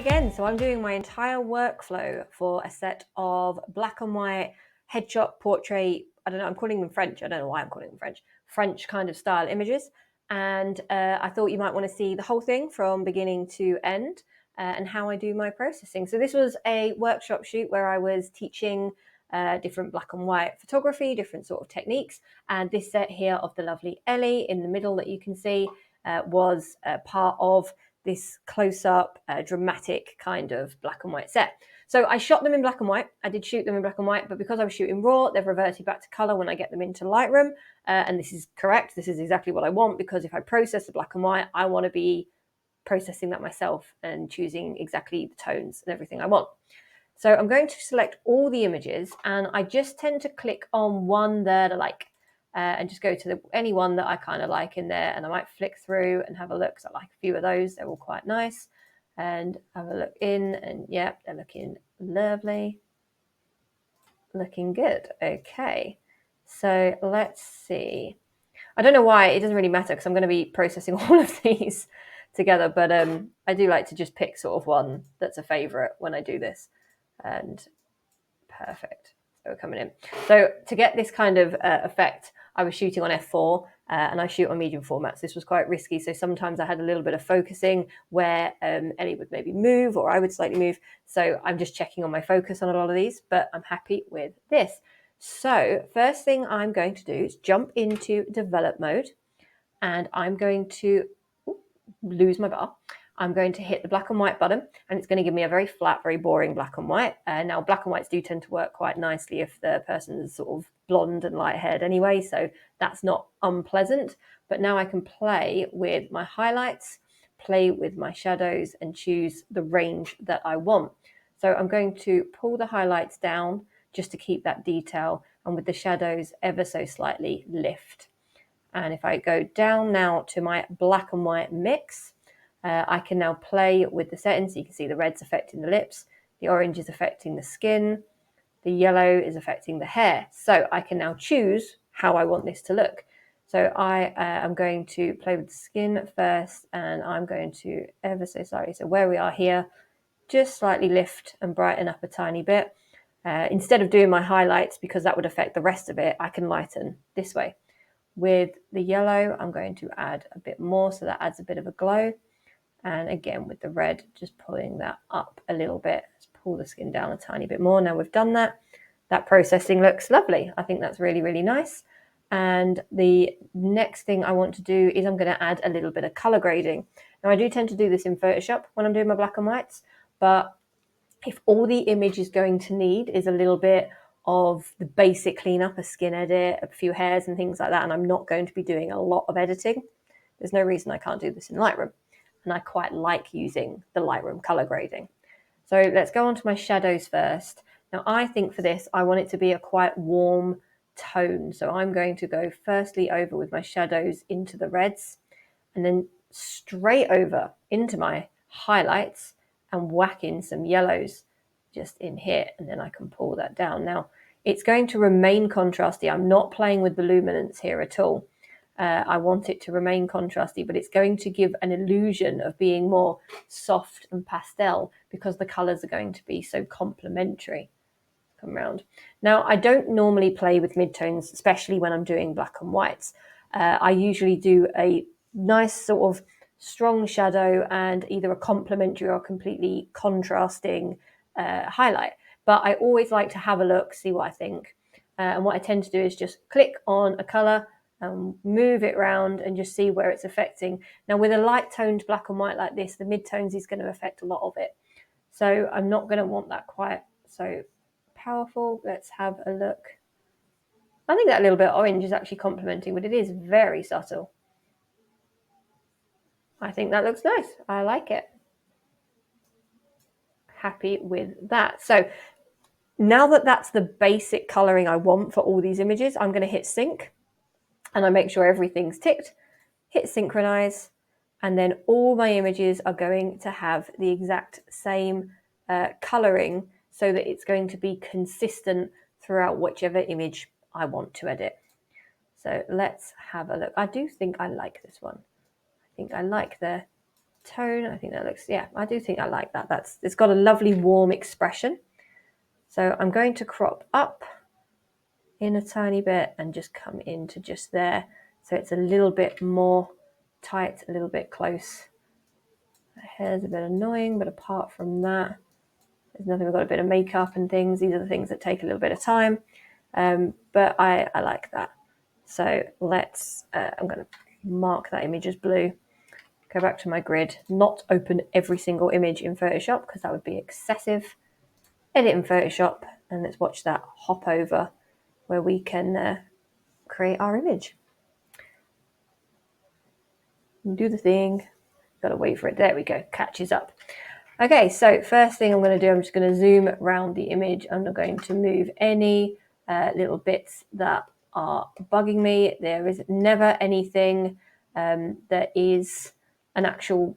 again. So I'm doing my entire workflow for a set of black and white headshot portrait. I don't know, I'm calling them French. I don't know why I'm calling them French kind of style images. And I thought you might want to see the whole thing from beginning to end and how I do my processing. So this was a workshop shoot where I was teaching different black and white photography, different sort of techniques. And this set here of the lovely Ellie in the middle that you can see was part of this close-up, dramatic kind of black and white set. So I shot them in black and white. I did shoot them in black and white, but because I was shooting raw, they've reverted back to color when I get them into Lightroom. And this is correct. This is exactly what I want, because if I process the black and white, I want to be processing that myself and choosing exactly the tones and everything I want. So I'm going to select all the images, and I just tend to click on one that I like. And just go to any one that I kind of like in there, and I might flick through and have a look, because I like a few of those. They're all quite nice. And have a look in, and yeah, they're looking lovely. Looking good. Okay, so let's see. I don't know why, it doesn't really matter, because I'm going to be processing all of these together, but I do like to just pick sort of one that's a favorite when I do this. And perfect. So we're coming in. So to get this kind of effect, I was shooting on f4 and I shoot on medium formats. This was quite risky, so sometimes I had a little bit of focusing where Ellie would maybe move or I would slightly move. So I'm just checking on my focus on a lot of these, but I'm happy with this. So first thing I'm going to do is jump into develop mode, and I'm going to lose my bar. I'm going to hit the black and white button, and it's going to give me a very flat, very boring black and white. Now, black and whites do tend to work quite nicely if the person is sort of blonde and light haired anyway, so that's not unpleasant. But now I can play with my highlights, play with my shadows, and choose the range that I want. So I'm going to pull the highlights down just to keep that detail, and with the shadows ever so slightly lift. And if I go down now to my black and white mix, I can now play with the settings. So you can see the red's affecting the lips, the orange is affecting the skin, the yellow is affecting the hair. So I can now choose how I want this to look. So I am going to play with the skin first, and I'm going to ever so slightly, so where we are here, just slightly lift and brighten up a tiny bit. Instead of doing my highlights, because that would affect the rest of it, I can lighten this way. With the yellow, I'm going to add a bit more, so that adds a bit of a glow. And again, with the red, just pulling that up a little bit. Let's pull the skin down a tiny bit more. Now we've done that. That processing looks lovely. I think that's really, really nice. And the next thing I want to do is I'm going to add a little bit of color grading. Now, I do tend to do this in Photoshop when I'm doing my black and whites, but if all the image is going to need is a little bit of the basic cleanup, a skin edit, a few hairs and things like that, and I'm not going to be doing a lot of editing, there's no reason I can't do this in Lightroom. And I quite like using the Lightroom color grading. So let's go on to my shadows first. Now I think for this, I want it to be a quite warm tone. So I'm going to go firstly over with my shadows into the reds, and then straight over into my highlights and whack in some yellows just in here, and then I can pull that down. Now it's going to remain contrasty. I'm not playing with the luminance here at all. I want it to remain contrasty, but it's going to give an illusion of being more soft and pastel because the colors are going to be so complementary. Come around. Now, I don't normally play with midtones, especially when I'm doing black and whites. I usually do a nice sort of strong shadow and either a complementary or completely contrasting highlight. But I always like to have a look, see what I think. And what I tend to do is just click on a color, move it around and just see where it's affecting. Now with a light toned black and white like this, the midtones is going to affect a lot of it. So I'm not going to want that quite so powerful. Let's have a look. I think that little bit of orange is actually complementing, but it is very subtle. I think that looks nice. I like it. Happy with that. So now that that's the basic coloring I want for all these images, I'm going to hit sync and I make sure everything's ticked, hit synchronize, and then all my images are going to have the exact same coloring so that it's going to be consistent throughout whichever image I want to edit. So let's have a look. I do think I like this one. I think I like the tone. I think that looks, yeah, I do think I like that. It's got a lovely warm expression. So I'm going to crop up in a tiny bit and just come into just there. So it's a little bit more tight, a little bit close. The hair's a bit annoying, but apart from that, there's nothing. We've got a bit of makeup and things. These are the things that take a little bit of time. But I like that. So let's, I'm going to mark that image as blue. Go back to my grid, not open every single image in Photoshop because that would be excessive. Edit in Photoshop, and let's watch that hop over where we can create our image. Do the thing. Got to wait for it. There we go. Catches up. Okay, so first thing I'm going to do, I'm just going to zoom around the image. I'm not going to move any little bits that are bugging me. There is never anything that is an actual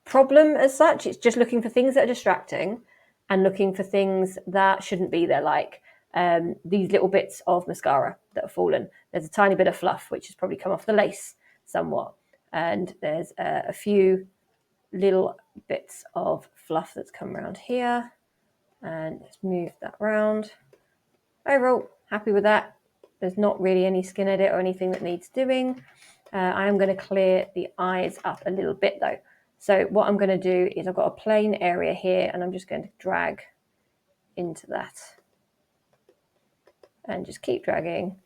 problem as such. It's just looking for things that are distracting and looking for things that shouldn't be there, like these little bits of mascara that have fallen. There's a tiny bit of fluff which has probably come off the lace somewhat, and there's a few little bits of fluff that's come around here, and let's move that around. Overall, happy with that. There's not really any skin edit or anything that needs doing. I am going to clear the eyes up a little bit though. So what I'm going to do is I've got a plain area here, and I'm just going to drag into that and just keep dragging,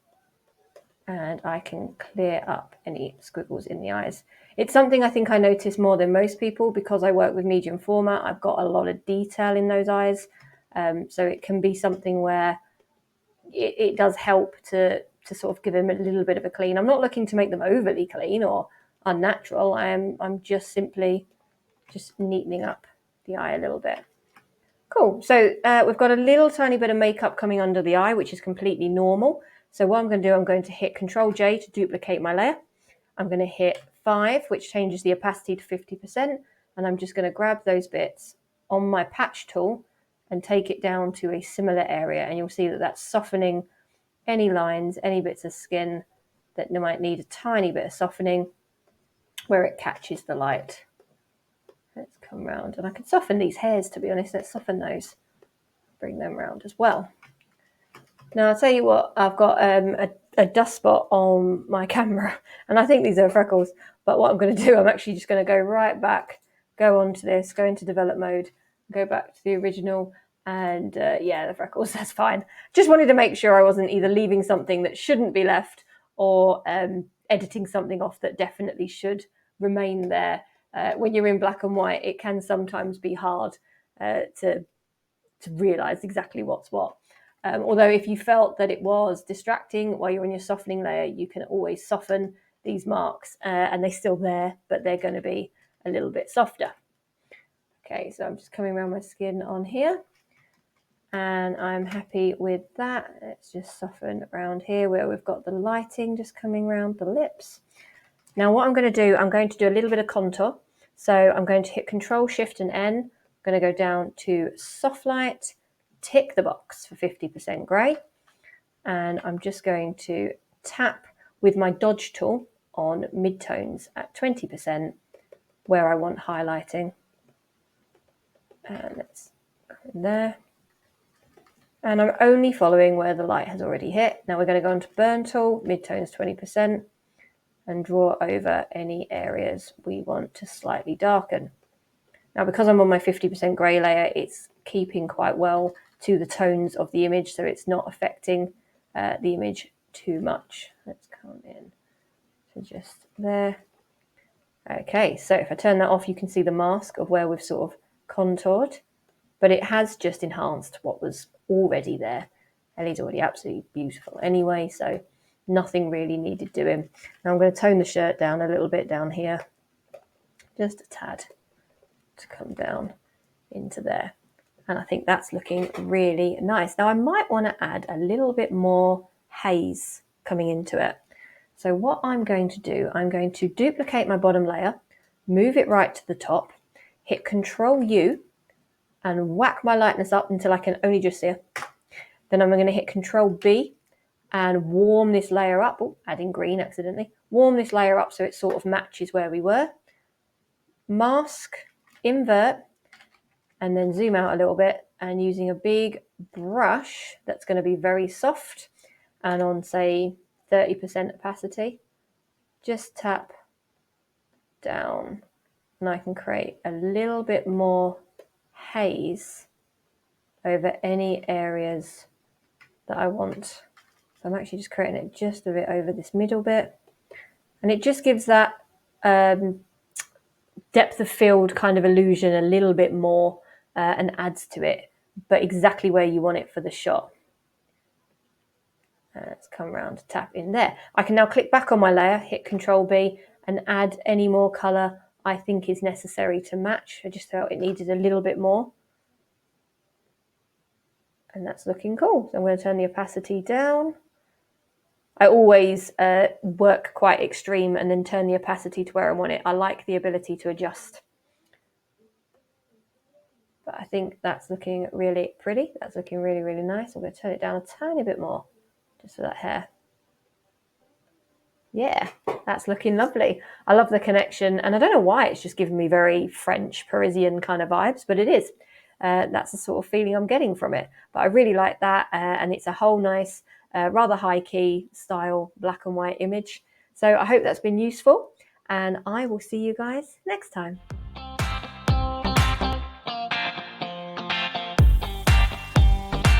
and I can clear up any squiggles in the eyes. It's something I think I notice more than most people because I work with medium format. I've got a lot of detail in those eyes. So it can be something where it does help to sort of give them a little bit of a clean. I'm not looking to make them overly clean or unnatural. I'm just simply neatening up the eye a little bit. Cool. So we've got a little tiny bit of makeup coming under the eye, which is completely normal. So what I'm going to do, I'm going to hit Control J to duplicate my layer. I'm going to hit 5, which changes the opacity to 50%. And I'm just going to grab those bits on my patch tool and take it down to a similar area. And you'll see that that's softening any lines, any bits of skin that might need a tiny bit of softening where it catches the light. Let's come round, and I can soften these hairs, to be honest. Let's soften those, bring them round as well. Now, I'll tell you what, I've got a dust spot on my camera, and I think these are freckles, but what I'm going to do, I'm actually just going to go right back, go onto this, go into develop mode, go back to the original, and yeah, the freckles, that's fine. Just wanted to make sure I wasn't either leaving something that shouldn't be left or editing something off that definitely should remain there. When you're in black and white, it can sometimes be hard to realise exactly what's what. Although if you felt that it was distracting while you're in your softening layer, you can always soften these marks and they're still there, but they're going to be a little bit softer. Okay, so I'm just coming around my skin on here and I'm happy with that. Let's just soften around here where we've got the lighting just coming around the lips. Now what I'm going to do, I'm going to do a little bit of contour. So I'm going to hit Control Shift and N. I'm going to go down to Soft Light, tick the box for 50% grey, and I'm just going to tap with my dodge tool on midtones at 20% where I want highlighting. And let's go in there. And I'm only following where the light has already hit. Now we're going to go into Burn tool, midtones 20%, and draw over any areas we want to slightly darken. Now, because I'm on my 50% grey layer, it's keeping quite well to the tones of the image, so it's not affecting the image too much. Let's come in to just there. Okay, so if I turn that off, you can see the mask of where we've sort of contoured, but it has just enhanced what was already there. Ellie's already absolutely beautiful anyway, so nothing really needed doing. Now I'm going to tone the shirt down a little bit down here, just a tad, to come down into there. And I think that's looking really nice. Now I might want to add a little bit more haze coming into it. So what I'm going to do, I'm going to duplicate my bottom layer, move it right to the top, hit Control U and whack my lightness up until I can only just see it. Then I'm going to hit Control B and warm this layer up. Oh, adding green accidentally. Warm this layer up so it sort of matches where we were. mask, invert, and then zoom out a little bit, and using a big brush that's going to be very soft and on, say, 30% opacity, just tap down, and I can create a little bit more haze over any areas that I want. So I'm actually just creating it just a bit over this middle bit, and it just gives that depth of field kind of illusion a little bit more, and adds to it, but exactly where you want it for the shot. Let's come around, tap in there. I can now click back on my layer, hit Control B, and add any more colour I think is necessary to match. I just felt it needed a little bit more. And that's looking cool. So I'm going to turn the opacity down. I always work quite extreme and then turn the opacity to where I want it. I like the ability to adjust. But I think that's looking really pretty. That's looking really, really nice. I'm going to turn it down a tiny bit more, just for that hair. Yeah, that's looking lovely. I love the connection, and I don't know why it's just giving me very French, Parisian kind of vibes, but it is. That's the sort of feeling I'm getting from it. But I really like that, and it's a whole nice, rather high-key style black and white image. So I hope that's been useful, and I will see you guys next time.